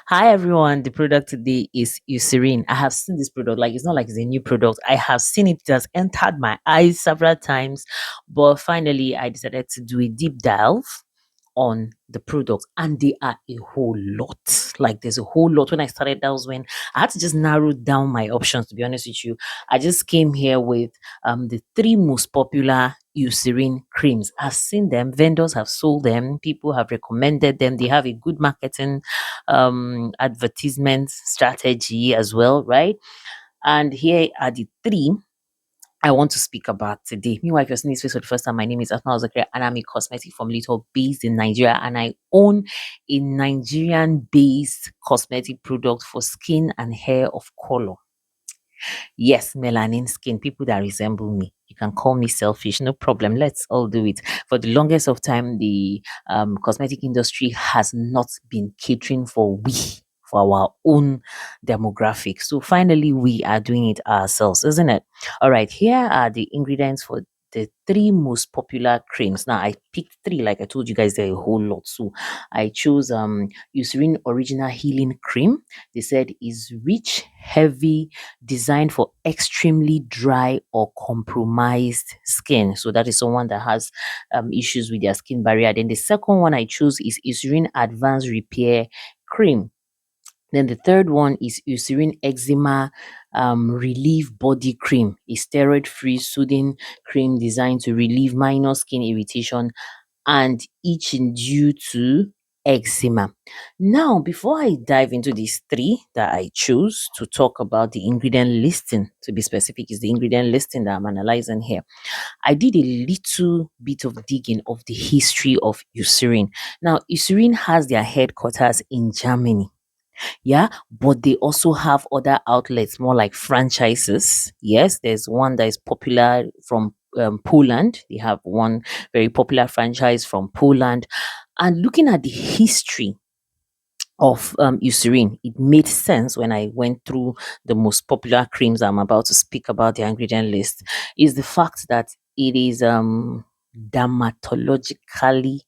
Hi everyone, the product today is Eucerin. I have seen this product, like it's not like it's a new product. I have seen it, it has entered my eyes several times, but finally I decided to do a deep dive on the product, and they are a whole lot. Like there's a whole lot. When I started, that was when I had to just narrow down my options, to be honest with you. I just came here with the three most popular Eucerin creams. I've seen them, vendors have sold them, people have recommended them, they have a good marketing advertisement strategy as well, right? And here are the three I want to speak about today. Meanwhile, if you're seeing this face for the first time, my name is Asma Zakria and I'm a cosmetic formulator based in Nigeria, and I own a Nigerian based cosmetic product for skin and hair of color. Yes, melanin skin, people that resemble me. You can call me selfish, no problem. Let's all do it. For the longest of time, the cosmetic industry has not been catering for our own demographic. So finally, we are doing it ourselves, isn't it? All right, here are the ingredients for the three most popular creams. Now, I picked three, like I told you guys, there are a whole lot. So I chose Eucerin Original Healing Cream. They said is rich, heavy, designed for extremely dry or compromised skin. So that is someone that has issues with their skin barrier. Then the second one I choose is Eucerin Advanced Repair Cream. Then the third one is Eucerin Eczema Relief Body Cream, a steroid-free soothing cream designed to relieve minor skin irritation and itching due to eczema. Now, before I dive into these three that I choose to talk about the ingredient listing, to be specific, is the ingredient listing that I'm analyzing here. I did a little bit of digging of the history of Eucerin. Now, Eucerin has their headquarters in Germany. Yeah, but they also have other outlets, more like franchises. Yes, there's one that is popular from Poland. They have one very popular franchise from Poland. And looking at the history of Eucerin, it made sense when I went through the most popular creams I'm about to speak about the ingredient list, is the fact that it is dermatologically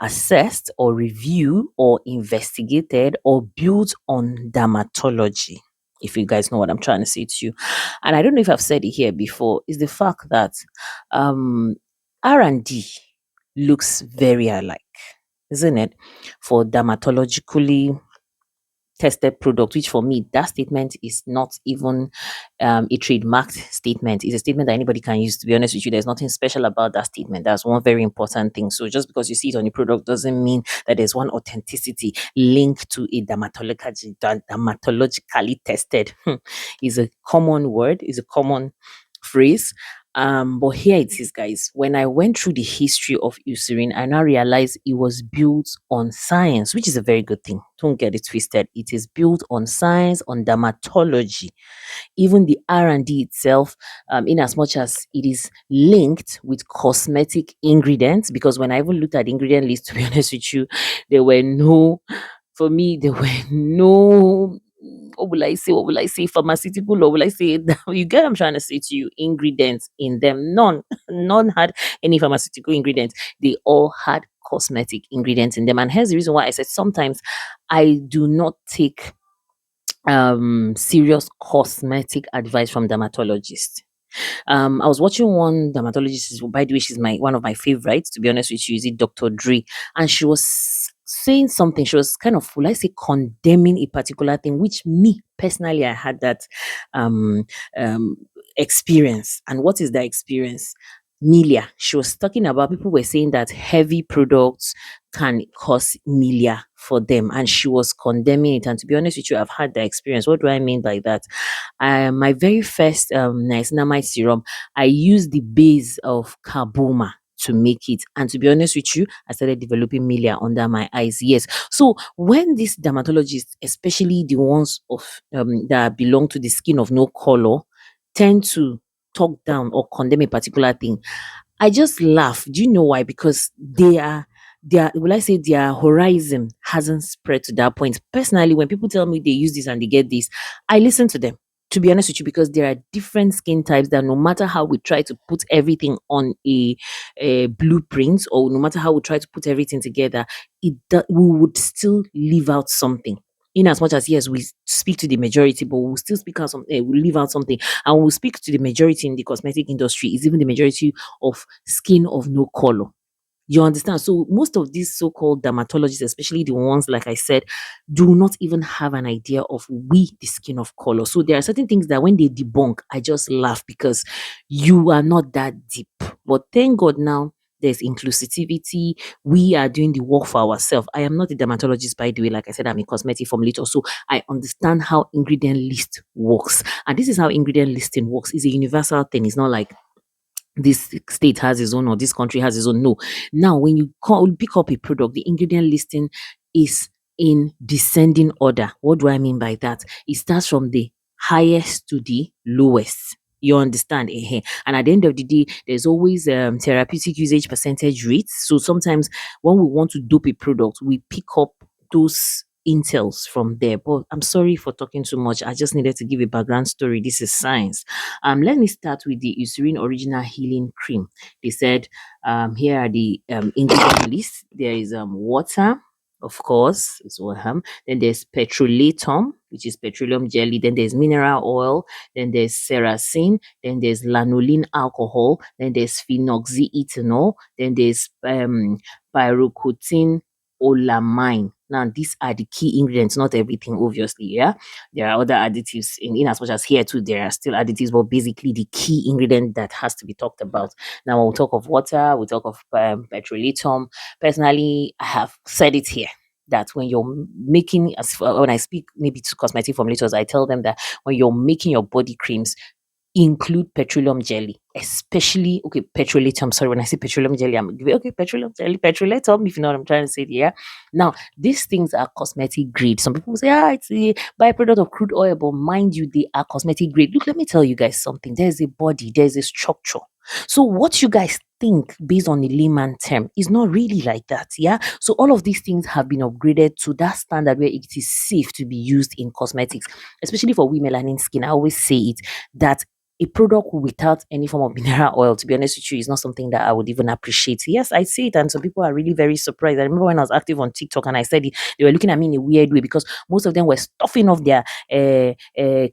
assessed or reviewed or investigated or built on dermatology. If you guys know what I'm trying to say to you, and I don't know if I've said it here before, is the fact that um, R&D looks very alike, isn't it? For dermatologically tested product, which for me, that statement is not even a trademarked statement. It's a statement that anybody can use. To be honest with you, there's nothing special about that statement. That's one very important thing. So just because you see it on the product doesn't mean that there's one authenticity linked to a dermatologically tested. Is a common word, is a common phrase. But here it is, guys. When I went through the history of Eucerin, I now realized it was built on science, which is a very good thing. Don't get it twisted. It is built on science, on dermatology. Even the R&D itself, in as much as it is linked with cosmetic ingredients, because when I even looked at the ingredient list, to be honest with you, there were no, for me, there were no, what will I say, pharmaceutical, or will I say, you get what I'm trying to say to you, ingredients in them. None, none had any pharmaceutical ingredients. They all had cosmetic ingredients in them. And here's the reason why I said sometimes I do not take serious cosmetic advice from dermatologists. I was watching one dermatologist, by the way, she's my one of my favorites, to be honest with you, is it Dr. Dre, and she was saying something. She was kind of, will I say, condemning a particular thing, which me personally, I had that um um experience. And what is that experience? Milia. She was talking about, people were saying that heavy products can cause milia for them, and she was condemning it. And to be honest with you, I've had that experience. What do I mean by that? My very first niacinamide serum, I used the base of carboma to make it. And to be honest with you, I started developing milia under my eyes. Yes. So when these dermatologists, especially the ones of that belong to the skin of no color, tend to talk down or condemn a particular thing, I just laugh. Do you know why? Because their will I say their horizon hasn't spread to that point. Personally, when people tell me they use this and they get this, I listen to them. To be honest with you, because there are different skin types that no matter how we try to put everything on a blueprint, or no matter how we try to put everything together, we would still leave out something. In as much as yes, we speak to the majority, but we'll still speak out something, we'll leave out something, and we'll speak to the majority in the cosmetic industry. Is even the majority of skin of no color. You understand? So most of these so-called dermatologists, especially the ones like I said, do not even have an idea of we, the skin of color. So there are certain things that when they debunk, I just laugh because you are not that deep. But thank God now there's inclusivity. We are doing the work for ourselves. I am not a dermatologist, by the way. Like I said, I'm a cosmetic formulator, so I understand how ingredient list works. And this is how ingredient listing works. It's a universal thing. It's not like this state has its own or this country has its own. No. Now, when you pick up a product, the ingredient listing is in descending order. What do I mean by that? It starts from the highest to the lowest. You understand? And at the end of the day, there's always therapeutic usage percentage rates. So sometimes when we want to dope a product, we pick up those intels from there. But I'm sorry for talking too much. I just needed to give a background story. This is science. Let me start with the Eucerin Original Healing Cream. They said, here are the ingredient list. There is water, of course, is water. Then there's petrolatum, which is petroleum jelly. Then there's mineral oil. Then there's Ceresin. Then there's lanolin alcohol. Then there's phenoxyethanol. Then there's Piroctone, Olamine. Now, these are the key ingredients, not everything, obviously. Yeah, there are other additives in as much as here too, there are still additives, but basically the key ingredient that has to be talked about. Now, when we talk of water, we talk of petrolatum. Personally, I have said it here that when you're making, when I speak maybe to cosmetic formulators, I tell them that when you're making your body creams, include petroleum jelly, especially petrolatum. Sorry, when I say petroleum jelly, I'm okay, petroleum jelly, petrolatum, if you know what I'm trying to say. Yeah. Now, these things are cosmetic grade. Some people say, it's a byproduct of crude oil, but mind you, they are cosmetic grade. Look, let me tell you guys something. There's a body, there's a structure. So what you guys think based on the layman term is not really like that. Yeah. So all of these things have been upgraded to that standard where it is safe to be used in cosmetics, especially for we melanin skin. I always say it that a product without any form of mineral oil, to be honest with you, is not something that I would even appreciate. Yes, I see it, and some people are really very surprised. I remember when I was active on TikTok and I said it, they were looking at me in a weird way because most of them were stuffing off their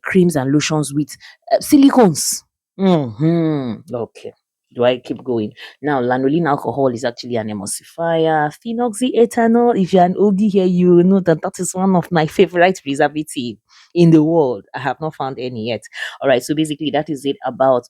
creams and lotions with silicones. Okay. Do I keep going? Now, lanolin alcohol is actually an emulsifier. Phenoxyethanol, if you're an oldie here, you know that that is one of my favorite preservatives in the world. I have not found any yet. All right, so basically, that is it about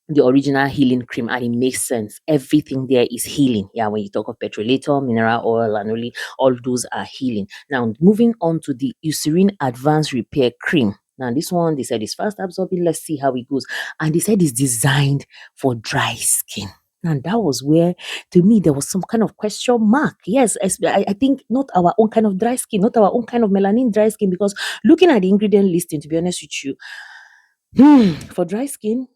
the original healing cream, and it makes sense. Everything there is healing. Yeah, when you talk of petrolatum, mineral oil, and only all those are healing. Now, moving on to the Eucerin Advanced Repair Cream. Now, this one they said is fast absorbing. Let's see how it goes. And they said it's designed for dry skin. And that was where, to me, there was some kind of question mark. Yes, I think not our own kind of dry skin, not our own kind of melanin dry skin, because looking at the ingredient listing, to be honest with you, for dry skin,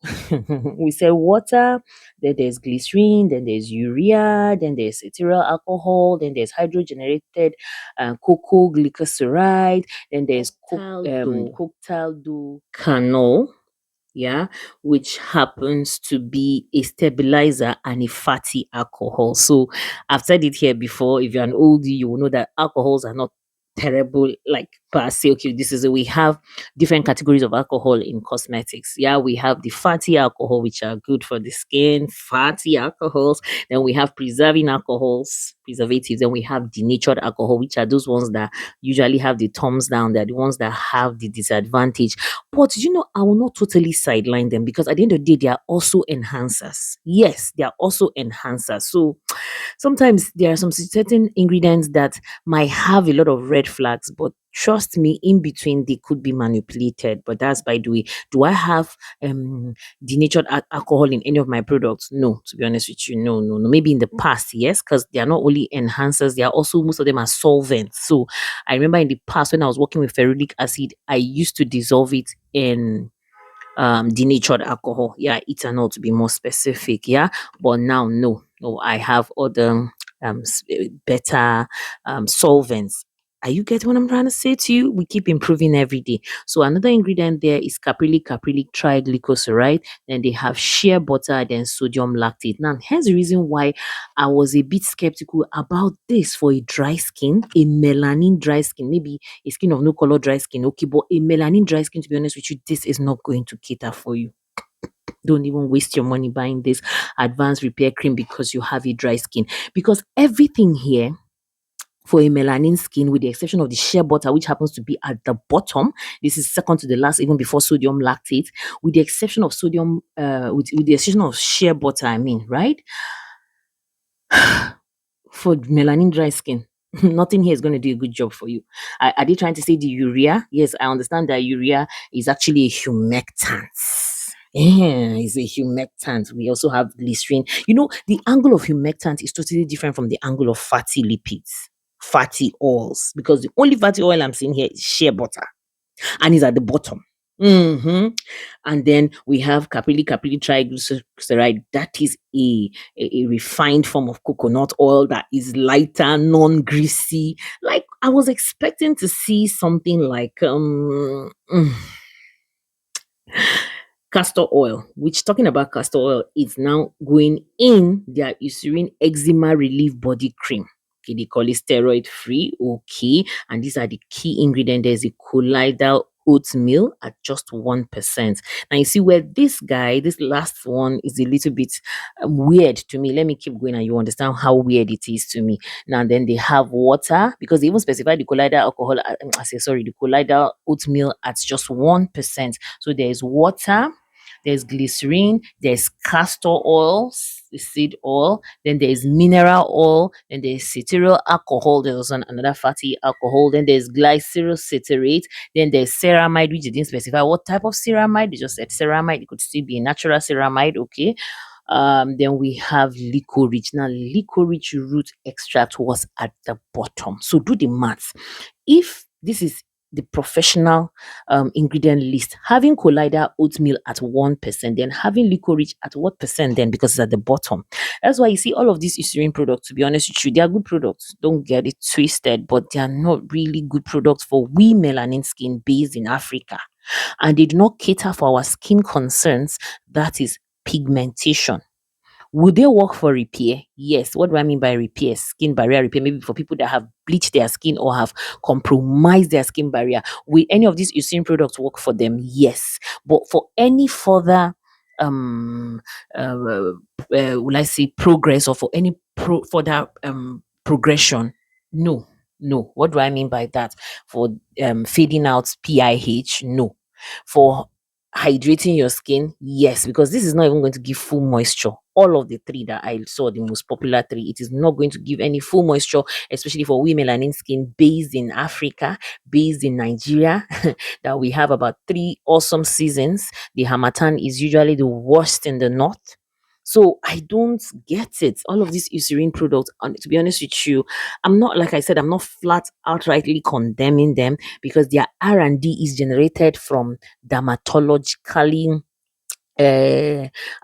we say water, then there's glycerin, then there's urea, then there's cetearyl alcohol, then there's hydrogenated Coco-Glycerides, then there's Octyldodecanol, yeah, which happens to be a stabilizer and a fatty alcohol. So I've said it here before. If you're an oldie, you will know that alcohols are not terrible, like per se. Okay, this is we have different categories of alcohol in cosmetics. Yeah, we have the fatty alcohol, which are good for the skin, fatty alcohols. Then we have preserving alcohols, preservatives. Then we have denatured alcohol, which are those ones that usually have the thumbs down. They're the ones that have the disadvantage. But I will not totally sideline them because at the end of the day, they are also enhancers. Yes, they are also enhancers. So sometimes there are some certain ingredients that might have a lot of red flags, but trust me, in between they could be manipulated. But that's by the way. Do I have denatured alcohol in any of my products? No, to be honest with you, no, no, no. Maybe in the past, yes, because they are not only enhancers, they are also most of them are solvents. So I remember in the past when I was working with ferulic acid, I used to dissolve it in denatured alcohol, yeah, ethanol to be more specific, yeah. But now, no, I have other better solvents. Are you getting what I'm trying to say to you? We keep improving every day. So another ingredient there is caprylic triglyceride. Then they have shea butter, then sodium lactate. Now, here's the reason why I was a bit skeptical about this for a dry skin, a melanin dry skin, maybe a skin of no color dry skin, okay, but a melanin dry skin, to be honest with you, this is not going to cater for you. Don't even waste your money buying this advanced repair cream because you have a dry skin. Because everything here for a melanin skin, with the exception of the shea butter, which happens to be at the bottom, this is second to the last, even before sodium lactate, with the exception of with the exception of shea butter, I mean, right? For melanin dry skin, nothing here is going to do a good job for you. Are they trying to say the urea? Yes, I understand that urea is actually a humectant. Yeah, it's a humectant. We also have glycerin. You know, the angle of humectant is totally different from the angle of fatty lipids, fatty oils, because the only fatty oil I'm seeing here is shea butter and is at the bottom. And then we have caprylic triglyceride. That is a refined form of coconut oil that is lighter, non-greasy. Like I was expecting to see something like castor oil, which, talking about castor oil, is now going in their Eucerin eczema relief body cream. Okay, they call it steroid-free. Okay, and these are the key ingredients. There's a colloidal oatmeal at just 1%. Now you see where this guy, this last one, is a little bit weird to me. Let me keep going and you understand how weird it is to me. Now then they have water, because they even specify the colloidal alcohol, the colloidal oatmeal at just 1%. So there is water, there's glycerin, there's castor oil, seed oil, then there's mineral oil, then there's cetearyl alcohol, there's also another fatty alcohol, then there's glyceryl ceterate, then there's ceramide, which they didn't specify what type of ceramide, they just said ceramide. It could still be a natural ceramide, okay. Then we have licorice. Now, licorice root extract was at the bottom. So do the maths. If this is the professional ingredient list, having colloidal oatmeal at 1%, then having licorice at what percent then, because it's at the bottom. That's why you see all of these Eucerin products, to be honest with you, they are good products. Don't get it twisted, but they are not really good products for we melanin skin based in Africa. And they do not cater for our skin concerns, that is pigmentation. Would they work for repair? Yes. What do I mean by repair? Skin barrier repair, maybe for people that have bleached their skin or have compromised their skin barrier. Will any of these Eucerin products work for them? Yes. But for any further will I say progress, or for any further progression, no. No. What do I mean by that? For fading out PIH, no. For hydrating your skin, yes, because this is not even going to give full moisture. All of the three that I saw, the most popular three, it is not going to give any full moisture, especially for we melanin skin based in Africa, based in Nigeria, that we have about 3 awesome seasons. The Hamatan is usually the worst in the north. So I don't get it. All of these Eucerin products, and to be honest with you, I'm not, like I said, I'm not flat outrightly condemning them, because their R&D is generated from dermatologically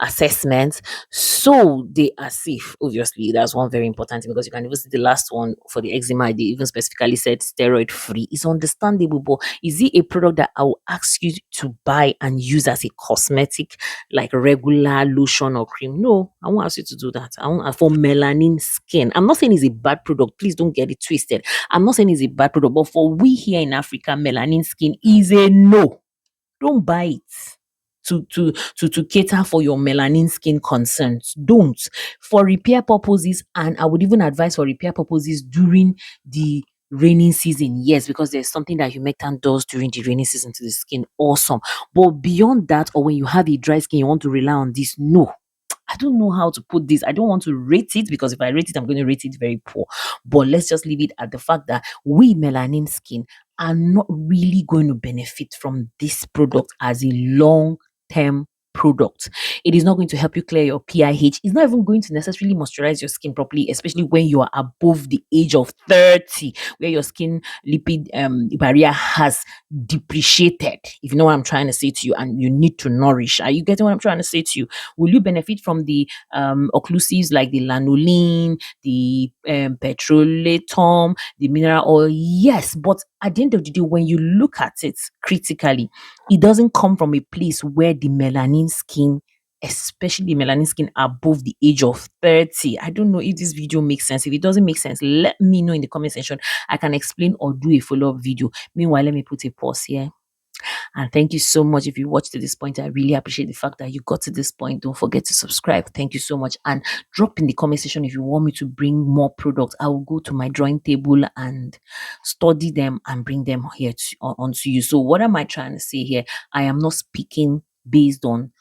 assessments, so they are safe. Obviously, that's one very important thing, because you can even see the last one for the eczema, they even specifically said steroid free. It's understandable, but is it a product that I will ask you to buy and use as a cosmetic, like regular lotion or cream? No, I won't ask you to do that. I won't. For melanin skin, I'm not saying it's a bad product, please don't get it twisted. I'm not saying it's a bad product, but for we here in Africa, melanin skin is a no. Don't buy it to cater for your melanin skin concerns. Don't. For repair purposes, and I would even advise for repair purposes during the raining season, yes, because there's something that humectant does during the raining season to the skin. Awesome. But beyond that, or when you have a dry skin, you want to rely on this, no. I don't know how to put this. I don't want to rate it, because if I rate it, I'm going to rate it very poor. But let's just leave it at the fact that we melanin skin are not really going to benefit from this product as a long term product. It is not going to help you clear your pH. It's not even going to necessarily moisturize your skin properly, especially when you are above the age of 30, where your skin lipid barrier has depreciated. If you know what I'm trying to say to you, and you need to nourish. Are you getting what I'm trying to say to you? Will you benefit from the occlusives like the lanolin, the petrolatum, the mineral oil? Yes, but at the end of the day, when you look at it critically, it doesn't come from a place where the melanin skin, especially melanin skin above the age of 30. I don't know if this video makes sense. If it doesn't make sense, let me know in the comment section. I can explain or do a follow-up video. Meanwhile, let me put a pause here. And thank you so much if you watched to this point. I really appreciate the fact that you got to this point. Don't forget to subscribe. Thank you so much. And drop in the comment section if you want me to bring more products. I will go to my drawing table and study them and bring them here onto you. So what am I trying to say here? I am not speaking based on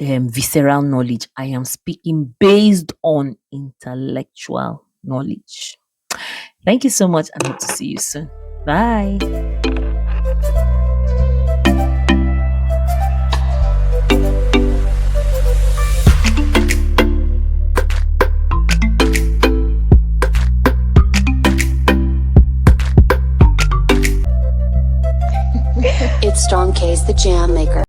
visceral knowledge. I am speaking based on intellectual knowledge. Thank you so much and hope to see you soon. Bye. It's Strong Case the Jam Maker.